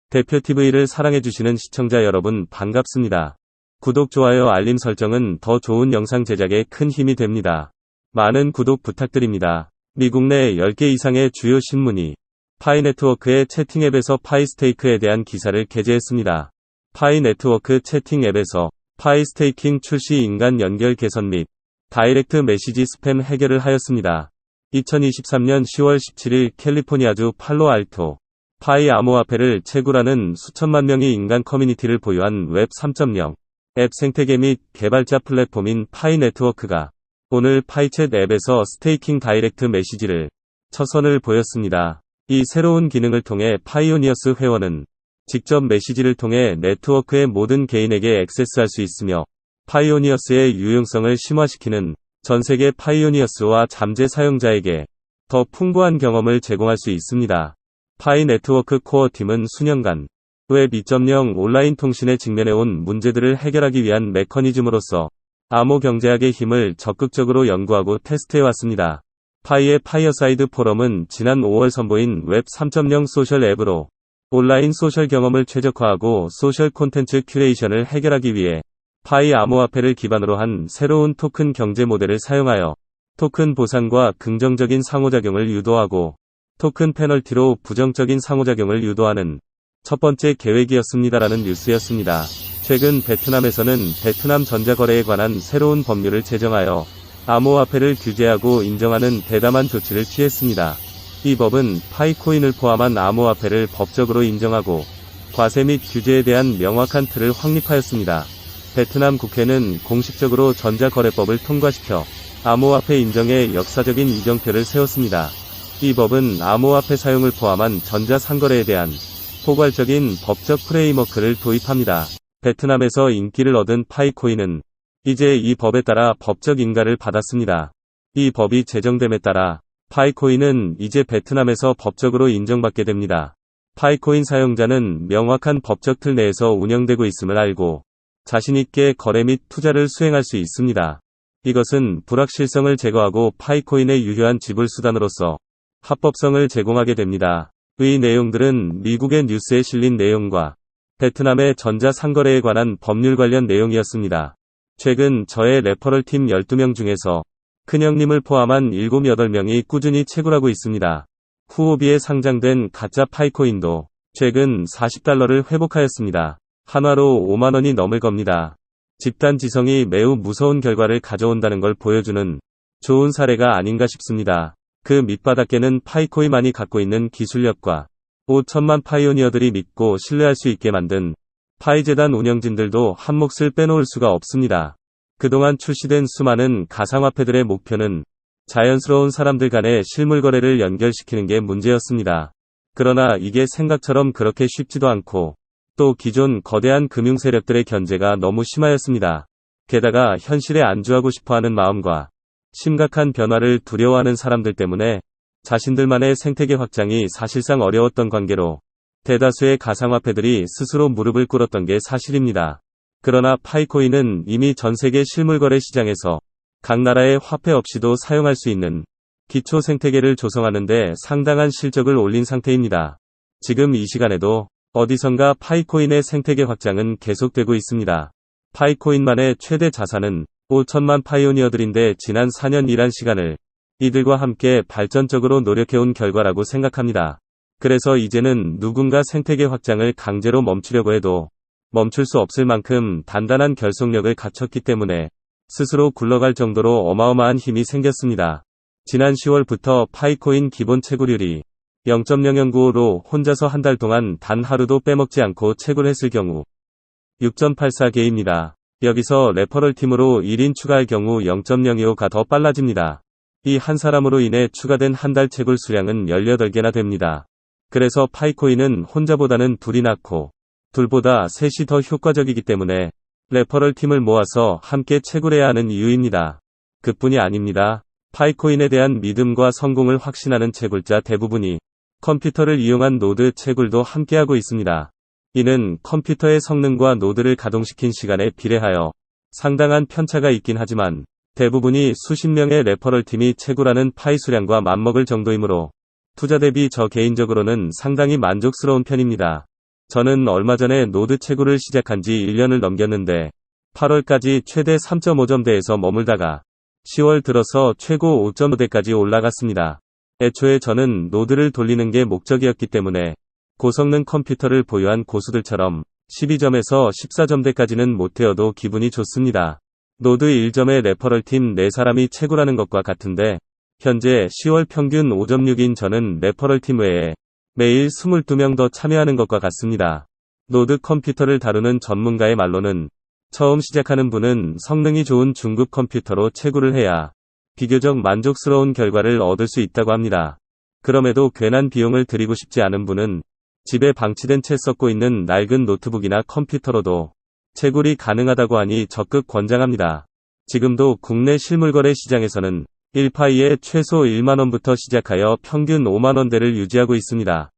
대표TV를 사랑해주시는 시청자 여러분 반갑습니다. 구독, 좋아요, 알림 설정은 더 좋은 영상 제작에 큰 힘이 됩니다. 많은 구독 부탁드립니다. 미국 내 10개 이상의 주요 신문이 파이네트워크의 채팅 앱에서 파이스테이크에 대한 기사를 게재했습니다. 파이네트워크 채팅 앱에서 파이스테이킹 출시 인간 연결 개선 및 다이렉트 메시지 스팸 해결을 하였습니다. 2023년 10월 17일 캘리포니아주 팔로알토 파이 암호화폐를 채굴하는 수천만 명의 인간 커뮤니티를 보유한 웹 3.0 앱 생태계 및 개발자 플랫폼인 파이네트워크가 오늘 파이챗 앱에서 스테이킹 다이렉트 메시지를 첫 선을 보였습니다. 이 새로운 기능을 통해 파이오니어스 회원은 직접 메시지를 통해 네트워크의 모든 개인에게 액세스할 수 있으며 파이오니어스의 유용성을 심화시키는 전세계 파이오니어스와 잠재 사용자에게 더 풍부한 경험을 제공할 수 있습니다. 파이네트워크 코어 팀은 수년간 웹 2.0 온라인 통신에 직면해온 문제들을 해결하기 위한 메커니즘으로서 암호 경제학의 힘을 적극적으로 연구하고 테스트해왔습니다. 파이의 파이어사이드 포럼은 지난 5월 선보인 웹 3.0 소셜 앱으로 온라인 소셜 경험을 최적화하고 소셜 콘텐츠 큐레이션을 해결하기 위해 파이 암호화폐를 기반으로 한 새로운 토큰 경제 모델을 사용하여 토큰 보상과 긍정적인 상호작용을 유도하고 토큰 페널티로 부정적인 상호작용을 유도하는 첫 번째 계획이었습니다라는 뉴스였습니다. 최근 베트남에서는 베트남 전자거래에 관한 새로운 법률을 제정하여 암호화폐를 규제하고 인정하는 대담한 조치를 취했습니다. 이 법은 파이코인을 포함한 암호화폐를 법적으로 인정하고 과세 및 규제에 대한 명확한 틀을 확립하였습니다. 베트남 국회는 공식적으로 전자거래법을 통과시켜 암호화폐 인정의 역사적인 이정표를 세웠습니다. 이 법은 암호화폐 사용을 포함한 전자상거래에 대한 포괄적인 법적 프레임워크를 도입합니다. 베트남에서 인기를 얻은 파이코인은 이제 이 법에 따라 법적 인가를 받았습니다. 이 법이 제정됨에 따라 파이코인은 이제 베트남에서 법적으로 인정받게 됩니다. 파이코인 사용자는 명확한 법적 틀 내에서 운영되고 있음을 알고 자신있게 거래 및 투자를 수행할 수 있습니다. 이것은 불확실성을 제거하고 파이코인의 유효한 지불 수단으로서 합법성을 제공하게 됩니다. 이 내용들은 미국의 뉴스에 실린 내용과 베트남의 전자상거래에 관한 법률 관련 내용이었습니다. 최근 저의 레퍼럴 팀 12명 중에서 큰형님을 포함한 7, 8명이 꾸준히 채굴하고 있습니다. 후오비에 상장된 가짜 파이코인도 최근 $40를 회복하였습니다. 한화로 5만원이 넘을 겁니다. 집단 지성이 매우 무서운 결과를 가져온다는 걸 보여주는 좋은 사례가 아닌가 싶습니다. 그 밑바닥에는 파이코인만이 갖고 있는 기술력과 5천만 파이오니어들이 믿고 신뢰할 수 있게 만든 파이재단 운영진들도 한 몫을 빼놓을 수가 없습니다. 그동안 출시된 수많은 가상화폐들의 목표는 자연스러운 사람들 간의 실물 거래를 연결시키는 게 문제였습니다. 그러나 이게 생각처럼 그렇게 쉽지도 않고 또 기존 거대한 금융 세력들의 견제가 너무 심하였습니다. 게다가 현실에 안주하고 싶어하는 마음과 심각한 변화를 두려워하는 사람들 때문에 자신들만의 생태계 확장이 사실상 어려웠던 관계로 대다수의 가상화폐들이 스스로 무릎을 꿇었던 게 사실입니다. 그러나 파이코인은 이미 전세계 실물거래 시장에서 각 나라의 화폐 없이도 사용할 수 있는 기초 생태계를 조성하는 데 상당한 실적을 올린 상태입니다. 지금 이 시간에도 어디선가 파이코인의 생태계 확장은 계속되고 있습니다. 파이코인만의 최대 자산은 5천만 파이오니어들인데 지난 4년 일한 시간을 이들과 함께 발전적으로 노력해온 결과라고 생각합니다. 그래서 이제는 누군가 생태계 확장을 강제로 멈추려고 해도 멈출 수 없을 만큼 단단한 결속력을 갖췄기 때문에 스스로 굴러갈 정도로 어마어마한 힘이 생겼습니다. 지난 10월부터 파이코인 기본 채굴율이 0.0095로 혼자서 한 달 동안 단 하루도 빼먹지 않고 채굴했을 경우 6.84개입니다. 여기서 레퍼럴 팀으로 1인 추가할 경우 0.025가 더 빨라집니다. 이 한 사람으로 인해 추가된 한 달 채굴 수량은 18개나 됩니다. 그래서 파이코인은 혼자보다는 둘이 낫고 둘보다 셋이 더 효과적이기 때문에 레퍼럴 팀을 모아서 함께 채굴해야 하는 이유입니다. 그뿐이 아닙니다. 파이코인에 대한 믿음과 성공을 확신하는 채굴자 대부분이 컴퓨터를 이용한 노드 채굴도 함께하고 있습니다. 이는 컴퓨터의 성능과 노드를 가동시킨 시간에 비례하여 상당한 편차가 있긴 하지만 대부분이 수십 명의 레퍼럴 팀이 채굴하는 파이 수량과 맞먹을 정도이므로 투자 대비 저 개인적으로는 상당히 만족스러운 편입니다. 저는 얼마 전에 노드 채굴을 시작한 지 1년을 넘겼는데 8월까지 최대 3.5점대에서 머물다가 10월 들어서 최고 5.5대까지 올라갔습니다. 애초에 저는 노드를 돌리는 게 목적이었기 때문에 고성능 컴퓨터를 보유한 고수들처럼 12점에서 14점대까지는 못 태워도 기분이 좋습니다. 노드 1점의 레퍼럴 팀 4사람이 채굴하는 것과 같은데 현재 10월 평균 5.6인 저는 레퍼럴 팀 외에 매일 22명 더 참여하는 것과 같습니다. 노드 컴퓨터를 다루는 전문가의 말로는 처음 시작하는 분은 성능이 좋은 중급 컴퓨터로 채굴을 해야 비교적 만족스러운 결과를 얻을 수 있다고 합니다. 그럼에도 괜한 비용을 들이고 싶지 않은 분은 집에 방치된 채 썩고 있는 낡은 노트북이나 컴퓨터로도 채굴이 가능하다고 하니 적극 권장합니다. 지금도 국내 실물거래 시장에서는 1파이에 최소 1만원부터 시작하여 평균 5만원대를 유지하고 있습니다.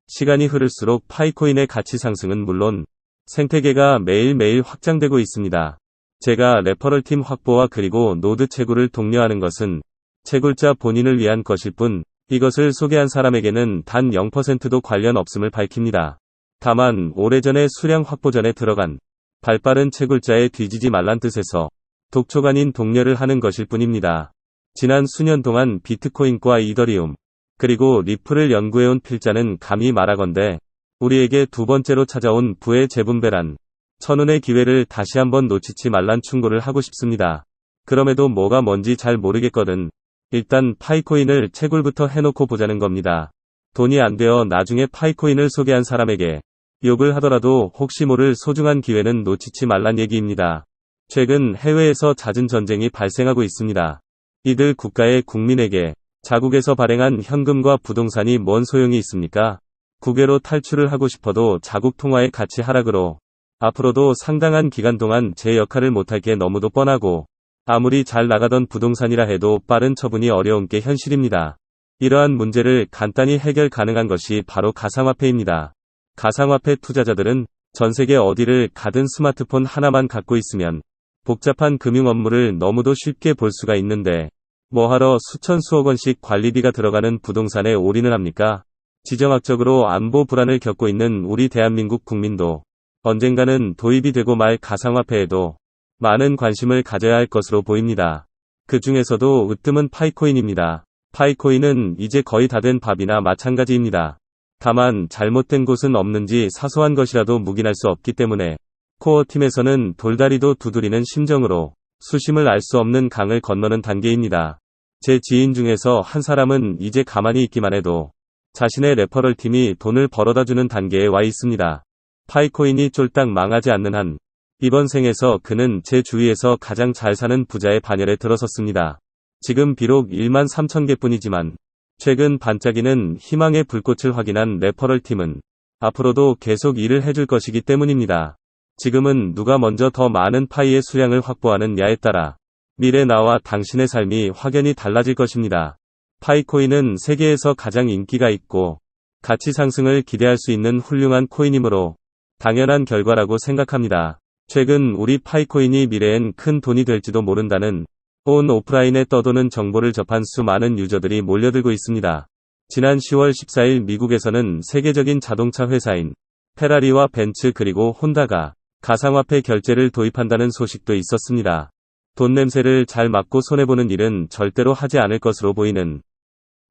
시간이 흐를수록 파이코인의 가치 상승은 물론 생태계가 매일매일 확장되고 있습니다. 제가 레퍼럴 팀 확보와 그리고 노드 채굴을 독려하는 것은 채굴자 본인을 위한 것일 뿐 이것을 소개한 사람에게는 단 0%도 관련 없음을 밝힙니다. 다만 오래전에 수량 확보전에 들어간 발빠른 채굴자에 뒤지지 말란 뜻에서 독촉아닌 독려를 하는 것일 뿐입니다. 지난 수년 동안 비트코인과 이더리움, 그리고 리플을 연구해온 필자는 감히 말하건대 우리에게 두 번째로 찾아온 부의 재분배란 천운의 기회를 다시 한번 놓치지 말란 충고를 하고 싶습니다. 그럼에도 뭐가 뭔지 잘 모르겠거든. 일단 파이코인을 채굴부터 해놓고 보자는 겁니다. 돈이 안 되어 나중에 파이코인을 소개한 사람에게 욕을 하더라도 혹시 모를 소중한 기회는 놓치지 말란 얘기입니다. 최근 해외에서 잦은 전쟁이 발생하고 있습니다. 이들 국가의 국민에게 자국에서 발행한 현금과 부동산이 뭔 소용이 있습니까? 국외로 탈출을 하고 싶어도 자국 통화의 가치 하락으로 앞으로도 상당한 기간 동안 제 역할을 못할 게 너무도 뻔하고 아무리 잘 나가던 부동산이라 해도 빠른 처분이 어려운 게 현실입니다. 이러한 문제를 간단히 해결 가능한 것이 바로 가상화폐입니다. 가상화폐 투자자들은 전 세계 어디를 가든 스마트폰 하나만 갖고 있으면 복잡한 금융 업무를 너무도 쉽게 볼 수가 있는데 뭐하러 수천 수억 원씩 관리비가 들어가는 부동산에 올인을 합니까? 지정학적으로 안보 불안을 겪고 있는 우리 대한민국 국민도 언젠가는 도입이 되고 말 가상화폐에도 많은 관심을 가져야 할 것으로 보입니다. 그 중에서도 으뜸은 파이코인입니다. 파이코인은 이제 거의 다 된 밥이나 마찬가지입니다. 다만 잘못된 곳은 없는지 사소한 것이라도 묵인할 수 없기 때문에 코어팀에서는 돌다리도 두드리는 심정으로 수심을 알 수 없는 강을 건너는 단계입니다. 제 지인 중에서 한 사람은 이제 가만히 있기만 해도 자신의 레퍼럴 팀이 돈을 벌어다주는 단계에 와 있습니다. 파이코인이 쫄딱 망하지 않는 한 이번 생에서 그는 제 주위에서 가장 잘 사는 부자의 반열에 들어섰습니다. 지금 비록 1만 3천 개뿐이지만 최근 반짝이는 희망의 불꽃을 확인한 레퍼럴 팀은 앞으로도 계속 일을 해줄 것이기 때문입니다. 지금은 누가 먼저 더 많은 파이의 수량을 확보하느냐에 따라 미래 나와 당신의 삶이 확연히 달라질 것입니다. 파이코인은 세계에서 가장 인기가 있고 가치 상승을 기대할 수 있는 훌륭한 코인이므로 당연한 결과라고 생각합니다. 최근 우리 파이코인이 미래엔 큰 돈이 될지도 모른다는 온 오프라인에 떠도는 정보를 접한 수많은 유저들이 몰려들고 있습니다. 지난 10월 14일 미국에서는 세계적인 자동차 회사인 페라리와 벤츠 그리고 혼다가 가상화폐 결제를 도입한다는 소식도 있었습니다. 돈 냄새를 잘 맡고 손해보는 일은 절대로 하지 않을 것으로 보이는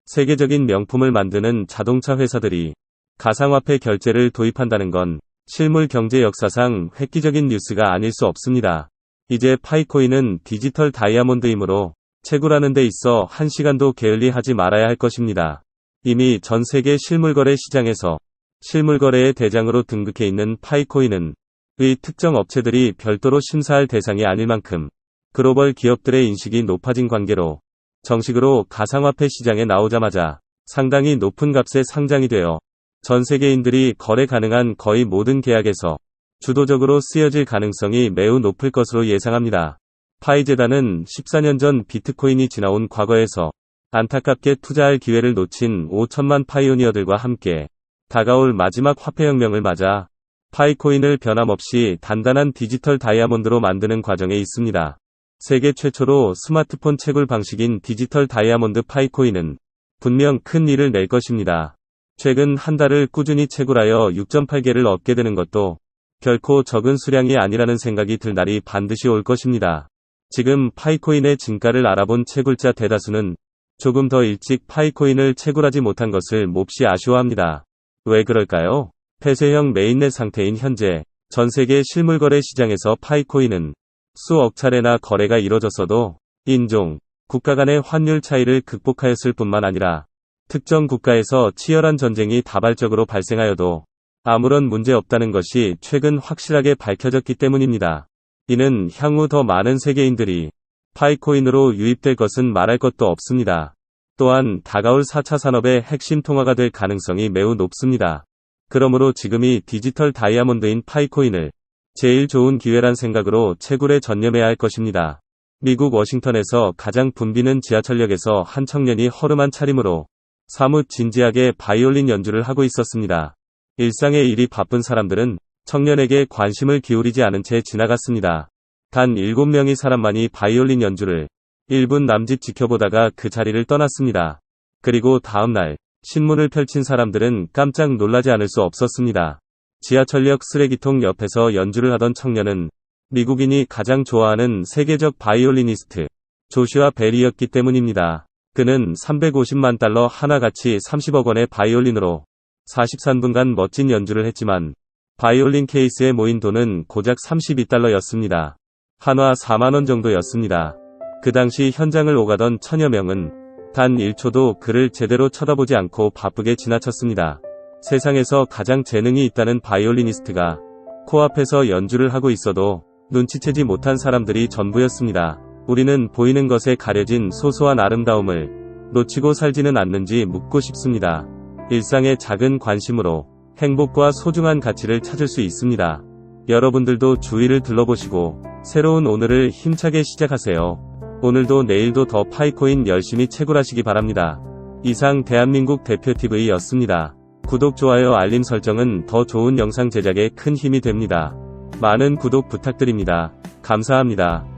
세계적인 명품을 만드는 자동차 회사들이 가상화폐 결제를 도입한다는 건 실물 경제 역사상 획기적인 뉴스가 아닐 수 없습니다. 이제 파이코인은 디지털 다이아몬드이므로 채굴하는 데 있어 한 시간도 게을리하지 말아야 할 것입니다. 이미 전 세계 실물거래 시장에서 실물거래의 대장으로 등극해 있는 파이코인은 의 특정 업체들이 별도로 심사할 대상이 아닐 만큼 글로벌 기업들의 인식이 높아진 관계로 정식으로 가상화폐 시장에 나오자마자 상당히 높은 값에 상장이 되어 전 세계인들이 거래 가능한 거의 모든 계약에서 주도적으로 쓰여질 가능성이 매우 높을 것으로 예상합니다. 파이재단은 14년 전 비트코인이 지나온 과거에서 안타깝게 투자할 기회를 놓친 5천만 파이오니어들과 함께 다가올 마지막 화폐혁명을 맞아 파이코인을 변함없이 단단한 디지털 다이아몬드로 만드는 과정에 있습니다. 세계 최초로 스마트폰 채굴 방식인 디지털 다이아몬드 파이코인은 분명 큰 일을 낼 것입니다. 최근 한 달을 꾸준히 채굴하여 6.8개를 얻게 되는 것도 결코 적은 수량이 아니라는 생각이 들 날이 반드시 올 것입니다. 지금 파이코인의 진가를 알아본 채굴자 대다수는 조금 더 일찍 파이코인을 채굴하지 못한 것을 몹시 아쉬워합니다. 왜 그럴까요? 폐쇄형 메인넷 상태인 현재 전 세계 실물거래 시장에서 파이코인은 수억 차례나 거래가 이뤄졌어도 인종, 국가 간의 환율 차이를 극복하였을 뿐만 아니라 특정 국가에서 치열한 전쟁이 다발적으로 발생하여도 아무런 문제 없다는 것이 최근 확실하게 밝혀졌기 때문입니다. 이는 향후 더 많은 세계인들이 파이코인으로 유입될 것은 말할 것도 없습니다. 또한 다가올 4차 산업의 핵심 통화가 될 가능성이 매우 높습니다. 그러므로 지금이 디지털 다이아몬드인 파이코인을 제일 좋은 기회란 생각으로 채굴에 전념해야 할 것입니다. 미국 워싱턴에서 가장 붐비는 지하철역에서 한 청년이 허름한 차림으로 사뭇 진지하게 바이올린 연주를 하고 있었습니다. 일상의 일이 바쁜 사람들은 청년에게 관심을 기울이지 않은 채 지나갔습니다. 단 7명의 사람만이 바이올린 연주를 1분 남짓 지켜보다가 그 자리를 떠났습니다. 그리고 다음날 신문을 펼친 사람들은 깜짝 놀라지 않을 수 없었습니다. 지하철역 쓰레기통 옆에서 연주를 하던 청년은 미국인이 가장 좋아하는 세계적 바이올리니스트 조슈아 벨이었기 때문입니다. 그는 350만 달러 하나가치 30억 원의 바이올린으로 43분간 멋진 연주를 했지만 바이올린 케이스에 모인 돈은 고작 32달러였습니다. 한화 4만원 정도였습니다. 그 당시 현장을 오가던 천여 명은 단 1초도 그를 제대로 쳐다보지 않고 바쁘게 지나쳤습니다. 세상에서 가장 재능이 있다는 바이올리니스트가 코앞에서 연주를 하고 있어도 눈치채지 못한 사람들이 전부였습니다. 우리는 보이는 것에 가려진 소소한 아름다움을 놓치고 살지는 않는지 묻고 싶습니다. 일상의 작은 관심으로 행복과 소중한 가치를 찾을 수 있습니다. 여러분들도 주위를 둘러보시고 새로운 오늘을 힘차게 시작하세요. 오늘도 내일도 더 파이코인 열심히 채굴하시기 바랍니다. 이상 대한민국 대표TV였습니다. 구독, 좋아요, 알림 설정은 더 좋은 영상 제작에 큰 힘이 됩니다. 많은 구독 부탁드립니다. 감사합니다.